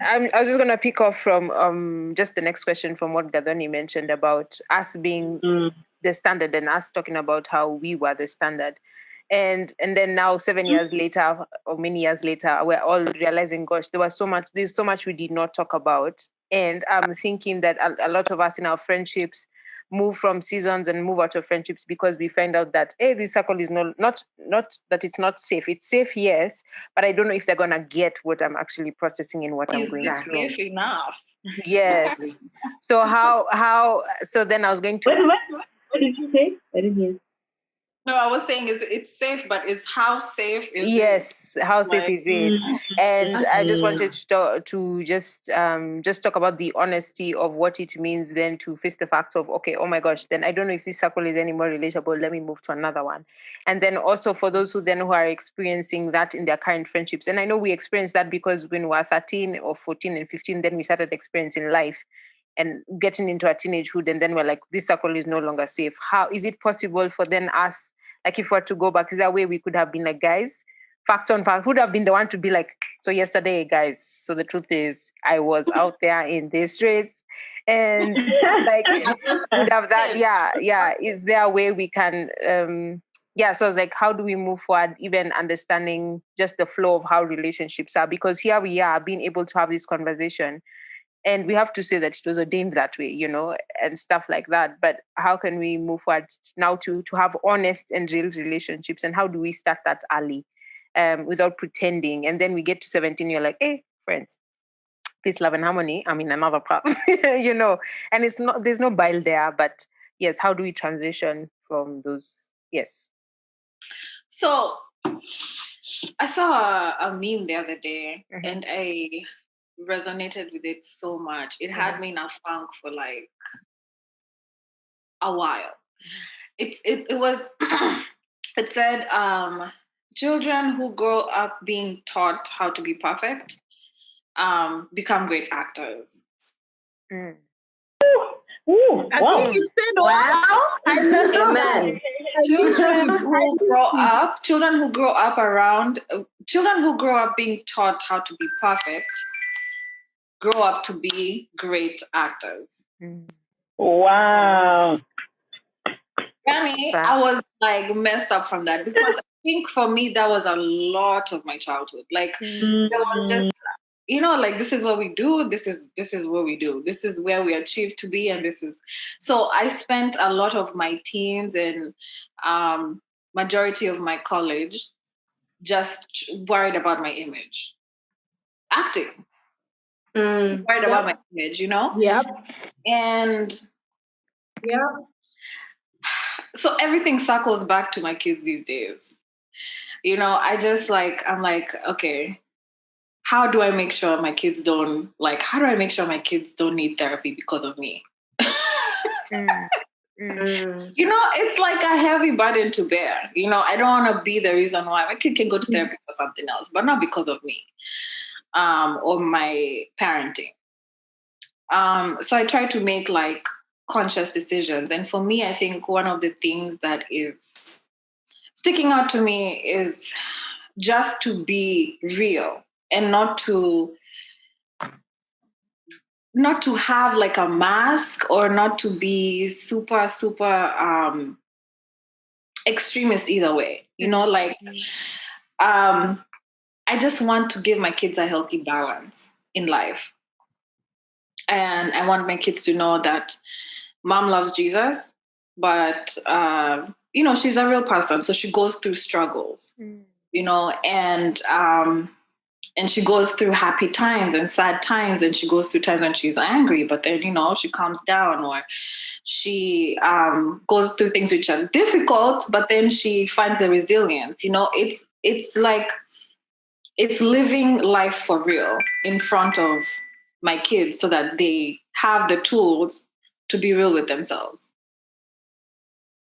I was just going to pick off from just the next question from what Gathoni mentioned about us being the standard and us talking about how we were the standard. And then now 7 years later or many years later, we're all realizing, gosh, there's so much we did not talk about. And I'm thinking that a lot of us in our friendships move from seasons and move out of friendships because we find out that, hey, this circle is not that it's not safe. It's safe, yes, but I don't know if they're gonna get what I'm actually processing and what I'm going through. Safe enough. Yes. So so then I was going to what did you say? I didn't hear. No, I was saying it's safe, but it's how safe is it? Yes, how safe is it? And I just wanted to just talk about the honesty of what it means then to face the facts of, okay, oh my gosh, then I don't know if this circle is any more relatable. Let me move to another one. And then also for those who are experiencing that in their current friendships. And I know we experienced that because when we were 13 or 14 and 15, then we started experiencing life and getting into our teenagehood, and then we're like, this circle is no longer safe. How is it possible for then us, like if we were to go back, is that way we could have been like, guys, fact on fact, would have been the one to be like, so yesterday, guys, so the truth is I was out there in the streets, and like would have that, yeah. Is there a way we can so it's like, how do we move forward, even understanding just the flow of how relationships are? Because here we are being able to have this conversation, and we have to say that it was ordained that way, and stuff like that. But how can we move forward now to have honest and real relationships? And how do we start that early without pretending? And then we get to 17, you're like, hey, friends, peace, love, and harmony. I'm in another path, and it's not, there's no bile there. But yes, how do we transition from those? Yes. So I saw a meme the other day, and I resonated with it so much. It had me in a funk for like a while. It was it said children who grow up being taught how to be perfect become great actors. Ooh, I think you said wow. Amen. Children who grow up being taught how to be perfect grow up to be great actors. Wow. I was like messed up from that, because I think for me that was a lot of my childhood. Like there was just, like, this is what we do, this is what we do, this is where we achieve to be, and this is so I spent a lot of my teens and majority of my college just worried about my image. Acting. Worried about my image, Yep. And so everything circles back to my kids these days. I'm like, okay, how do I make sure my kids don't need therapy because of me? It's like a heavy burden to bear. I don't want to be the reason why my kid can go to therapy for something else, but not because of me or my parenting. So I try to make like conscious decisions. And for me, I think one of the things that is sticking out to me is just to be real and not to have like a mask, or not to be super, super extremist either way. I just want to give my kids a healthy balance in life. And I want my kids to know that mom loves Jesus, but, she's a real person. So she goes through struggles, and she goes through happy times and sad times, and she goes through times when she's angry, but then, she calms down, or she goes through things which are difficult, but then she finds the resilience. It's like, it's living life for real in front of my kids so that they have the tools to be real with themselves.